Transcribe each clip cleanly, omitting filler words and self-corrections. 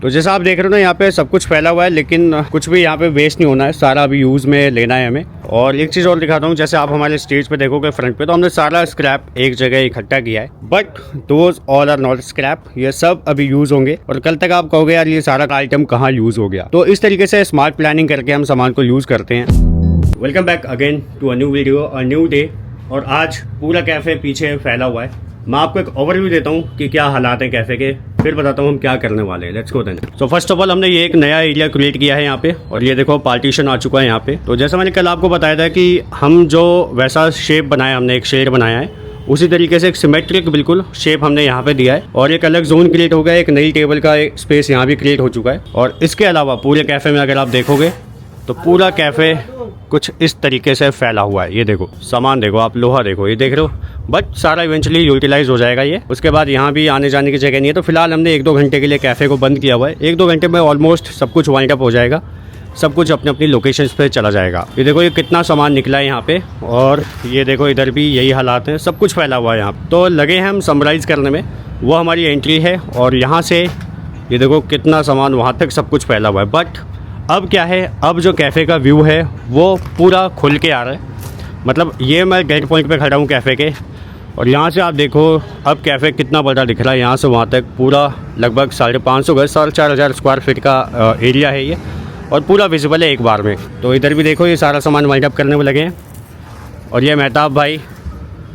तो जैसा आप देख रहे हो ना, यहाँ पे सब कुछ फैला हुआ है, लेकिन कुछ भी यहाँ पे वेस्ट नहीं होना है, सारा अभी यूज़ में लेना है हमें। और एक चीज़ और दिखाता हूँ, जैसे आप हमारे स्टेज पे देखोगे फ्रंट पे, तो हमने सारा स्क्रैप एक जगह इकट्ठा किया है, but those all are not scrap. ये सब अभी यूज़ होंगे और कल तक आप कहोगे यार ये सारा आइटम कहाँ यूज़ हो गया। तो इस तरीके से स्मार्ट प्लानिंग करके हम सामान को यूज़ करते हैं। Welcome back again to a new video, a new day. और आज पूरा कैफ़े पीछे फैला हुआ है। मैं आपको एक ओवरव्यू देता हूँ कि क्या हालात हैं कैफ़े के, फिर बताता हूँ हम क्या करने वाले हैं। Let's go then. So first of all हमने ये एक नया एरिया क्रिएट किया है यहाँ पे, और ये देखो पार्टीशन आ चुका है यहाँ पे। तो जैसा मैंने कल आपको बताया था कि हम जो वैसा शेप बनाया, हमने एक शेड बनाया है, उसी तरीके से एक सिमेट्रिक बिल्कुल शेप हमने यहाँ पे दिया है। और एक अलग जोन क्रिएट हो गया, एक नई टेबल का एक स्पेस यहाँ भी क्रिएट हो चुका है। और इसके अलावा पूरे कैफ़े में अगर आप देखोगे तो पूरा कैफ़े कुछ इस तरीके से फैला हुआ है। ये देखो सामान देखो, आप लोहा देखो, ये देख रहे हो, बट सारा इवेंचुअली यूटिलाइज हो जाएगा ये। उसके बाद यहाँ भी आने जाने की जगह नहीं है, तो फिलहाल हमने 1-2 घंटे के लिए कैफ़े को बंद किया हुआ है। 1-2 घंटे में ऑलमोस्ट सब कुछ वाइंड अप हो जाएगा, सब कुछ अपनी अपनी लोकेशंस पे चला जाएगा। ये देखो ये कितना सामान निकला है यहाँ पे, और ये देखो इधर भी यही हालात हैं, सब कुछ फैला हुआ है यहाँ। तो लगे हैं हम समराइज़ करने में, वो हमारी एंट्री है। और यहाँ से ये देखो कितना सामान वहाँ तक सब कुछ फैला हुआ है। बट अब क्या है, अब जो कैफ़े का व्यू है वो पूरा खुल के आ रहा है। मतलब ये मैं गेट पॉइंट पे खड़ा हूँ कैफ़े के, और यहाँ से आप देखो अब कैफ़े कितना बड़ा दिख रहा है। यहाँ से वहाँ तक पूरा लगभग 550 गज, 4,500 स्क्वायर फीट का एरिया है ये, और पूरा विजिबल है एक बार में। तो इधर भी देखो ये सारा सामान वाइंड अप करने में लगे हैं, और ये मेहताब भाई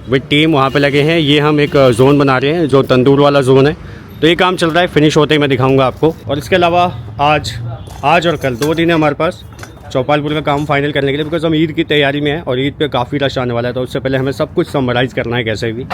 विद टीम वहाँ पे लगे हैं। ये हम एक जोन बना रहे हैं जो तंदूर वाला जोन है, तो ये काम चल रहा है, फिनिश होते ही मैं दिखाऊंगा आपको। और इसके अलावा आज और कल 2 दिन है हमारे पास चौपालपुर का काम फाइनल करने के लिए, बिकॉज हम ईद की तैयारी में हैं और ईद पे काफ़ी रश आने वाला है। तो उससे पहले हमें सब कुछ समराइज़ करना है कैसे भी।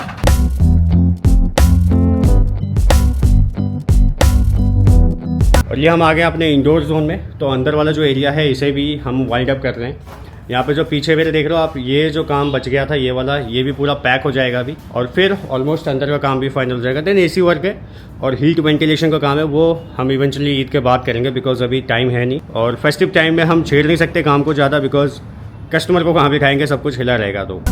और ये हम आ गए अपने इंडोर जोन में, तो अंदर वाला जो एरिया है इसे भी हम वाइंड अप कर रहे हैं। यहाँ पे जो पीछे मेरे देख रहे हो आप, ये जो काम बच गया था ये वाला, ये भी पूरा पैक हो जाएगा अभी, और फिर ऑलमोस्ट अंदर का काम भी फाइनल हो जाएगा। देन एसी वर्क है और हीट वेंटिलेशन का काम है, वो हम इवेंचुअली ईद के बाद करेंगे, बिकॉज अभी टाइम है नहीं, और फेस्टिव टाइम में हम छेड़ नहीं सकते काम को ज़्यादा, बिकॉज कस्टमर को कहाँ भी खाएंगे, सब कुछ हिला रहेगा। तो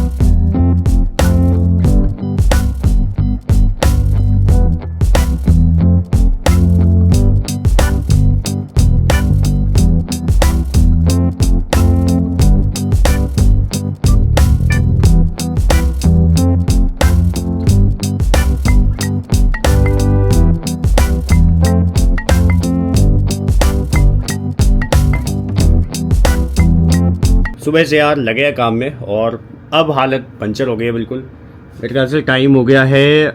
सुबह से यार लगे हैं काम में, और अब हालत पंचर हो गई है बिल्कुल। मेरे ख्याल से टाइम हो गया है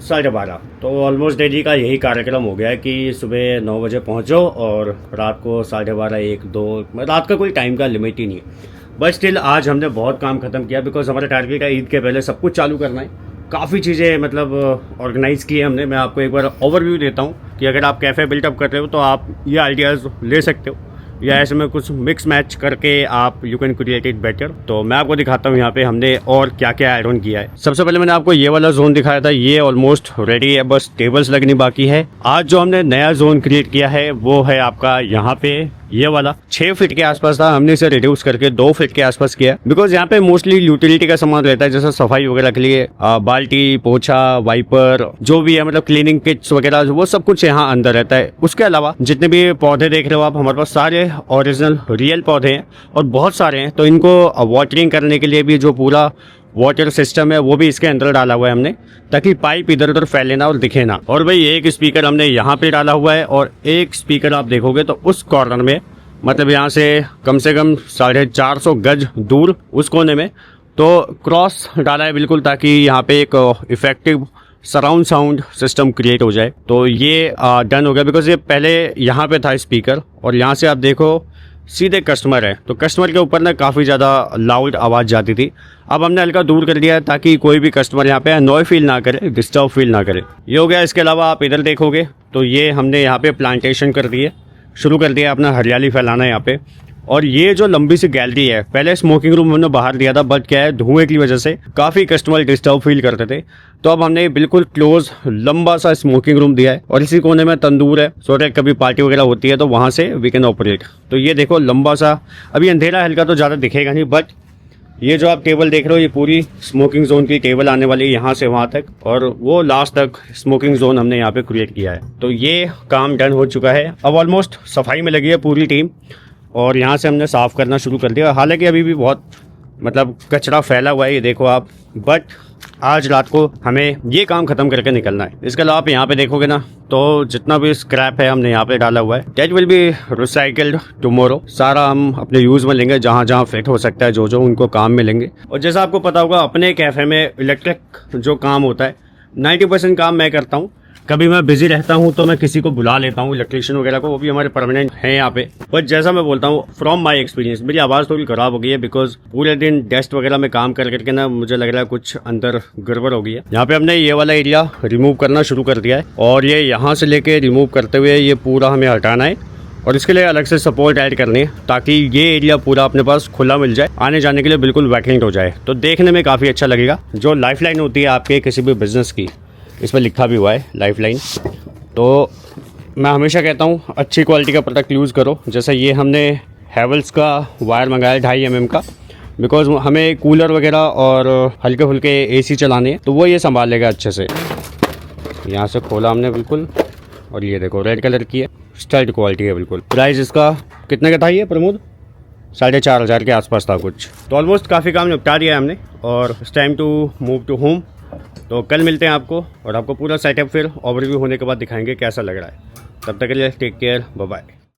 12:30, तो ऑलमोस्ट डेली का यही कार्यक्रम हो गया है कि सुबह 9 बजे पहुंचो और रात को 12:30, 1, 2, रात का कोई टाइम का लिमिट ही नहीं है। बट स्टिल आज हमने बहुत काम खत्म किया, बिकॉज हमारा टारगेट है ईद के पहले सब कुछ चालू करना है। काफ़ी चीज़ें मतलब ऑर्गेनाइज़ की है हमने। मैं आपको एक बार ओवरव्यू देता हूँ कि अगर आप कैफ़े बिल्टअप कर रहे हो तो आप ये आइडियाज़ ले सकते हो, या ऐसे में कुछ मिक्स मैच करके आप you can create it better. तो मैं आपको दिखाता हूँ यहाँ पे हमने और क्या क्या ऐड ऑन किया है। सबसे पहले मैंने आपको ये वाला जोन दिखाया था, ये ऑलमोस्ट रेडी है, बस टेबल्स लगनी बाकी है। आज जो हमने नया जोन क्रिएट किया है वो है आपका यहाँ पे ये वाला 6 फीट के आसपास था, हमने इसे रिड्यूस करके 2 फीट के आसपास किया, बिकॉज यहाँ पे मोस्टली यूटिलिटी का सामान रहता है, जैसे सफाई वगैरह के लिए बाल्टी, पोछा, वाइपर, जो भी है, मतलब क्लीनिंग किट्स वगैरह, वो सब कुछ यहाँ अंदर रहता है। उसके अलावा जितने भी पौधे देख रहे हो आप, हमारे पास सारे ओरिजिनल रियल पौधे हैं और बहुत सारे हैं, तो इनको वाटरिंग करने के लिए भी जो पूरा वाटर सिस्टम है वो भी इसके अंदर डाला हुआ है हमने, ताकि पाइप इधर उधर फैले ना और दिखे ना। और भाई एक स्पीकर हमने यहाँ पे डाला हुआ है, और एक स्पीकर आप देखोगे तो उस कॉर्नर में, मतलब यहाँ से कम 450 गज दूर उस कोने में, तो क्रॉस डाला है बिल्कुल, ताकि यहाँ पे एक effective surround sound system create हो जाए। तो ये डन हो गया, बिकॉज ये पहले यहाँ पे था स्पीकर, और यहाँ से आप देखो सीधे कस्टमर है, तो कस्टमर के ऊपर ना काफ़ी ज़्यादा लाउड आवाज़ जाती थी। अब हमने हल्का दूर कर दिया है ताकि कोई भी कस्टमर यहाँ पे अनॉय फील ना करे, डिस्टर्ब फील ना करे। ये हो गया। इसके अलावा आप इधर देखोगे तो ये हमने यहाँ पे प्लांटेशन कर दिए, शुरू कर दिया अपना हरियाली फैलाना यहाँ पे। और ये जो लंबी सी गैलरी है, पहले स्मोकिंग रूम हमने बाहर दिया था, बट क्या है धुएं की वजह से काफ़ी कस्टमर डिस्टर्ब फील करते थे, तो अब हमने बिल्कुल क्लोज लंबा सा स्मोकिंग रूम दिया है। और इसी कोने में तंदूर है, सो दैट कभी पार्टी वगैरह होती है तो वहाँ से वी कैन ऑपरेट। तो ये देखो लंबा सा, अभी अंधेरा हल्का तो ज़्यादा दिखेगा नहीं, बट ये जो आप टेबल देख रहे हो ये पूरी स्मोकिंग जोन की टेबल आने वाली है यहाँ से वहाँ तक, और वो लास्ट तक स्मोकिंग जोन हमने यहाँ पे क्रिएट किया है। तो ये काम डन हो चुका है। अब ऑलमोस्ट सफाई में लगी है पूरी टीम, और यहाँ से हमने साफ़ करना शुरू कर दिया। हालांकि अभी भी बहुत मतलब कचरा फैला हुआ है, ये देखो आप, बट आज रात को हमें ये काम ख़त्म करके निकलना है। इसके अलावा आप यहाँ पे देखोगे ना, तो जितना भी स्क्रैप है हमने यहाँ पे डाला हुआ है, that will be recycled tomorrow. सारा हम अपने यूज़ में लेंगे, जहाँ जहाँ फिट हो सकता है, जो जो उनको काम में लेंगे। और जैसा आपको पता होगा, अपने कैफ़े में इलेक्ट्रिक जो काम होता है 90% काम मैं करता हूँ। कभी मैं बिजी रहता हूँ तो मैं किसी को बुला लेता हूँ, इलेक्ट्रिशियन वगैरह को, वो भी हमारे परमानेंट हैं यहाँ पे। बट जैसा मैं बोलता हूँ, फ्रॉम माय एक्सपीरियंस, मेरी आवाज़ थोड़ी ख़राब हो गई है बिकॉज पूरे दिन डेस्ट वगैरह में काम कर करके ना मुझे लग रहा है कुछ अंदर गड़बड़ हो गई है। यहाँ पे हमने ये वाला एरिया रिमूव करना शुरू कर दिया है, और ये यहाँ से लेके रिमूव करते हुए ये पूरा हमें हटाना है, और इसके लिए अलग से सपोर्ट ऐड करनी है ताकि ये एरिया पूरा अपने पास खुला मिल जाए, आने जाने के लिए बिल्कुल वैकेंट हो जाए। तो देखने में काफ़ी अच्छा लगेगा। जो लाइफलाइन होती है आपके किसी भी बिजनेस की, इसमें लिखा भी हुआ है लाइफलाइन। तो मैं हमेशा कहता हूँ अच्छी क्वालिटी का प्रोडक्ट यूज़ करो। जैसे ये हमने हैवेल्स का वायर मंगाया 2.5 mm का, बिकॉज हमें कूलर वगैरह और हल्के फुल्के AC चलाने हैं, तो वो ये संभाल लेगा अच्छे से। यहाँ से खोला हमने बिल्कुल, और ये देखो रेड कलर की है, स्टड क्वालिटी है बिल्कुल। प्राइस इसका कितने का था ये प्रमोद? 4,500 के आसपास था कुछ। तो ऑलमोस्ट काफ़ी काम निपटा दिया है हमने, और it's time to move to home. तो कल मिलते हैं आपको, और आपको पूरा सेटअप फिर ओवरव्यू होने के बाद दिखाएंगे कैसा लग रहा है। तब तक के लिए टेक केयर, बाय बाय।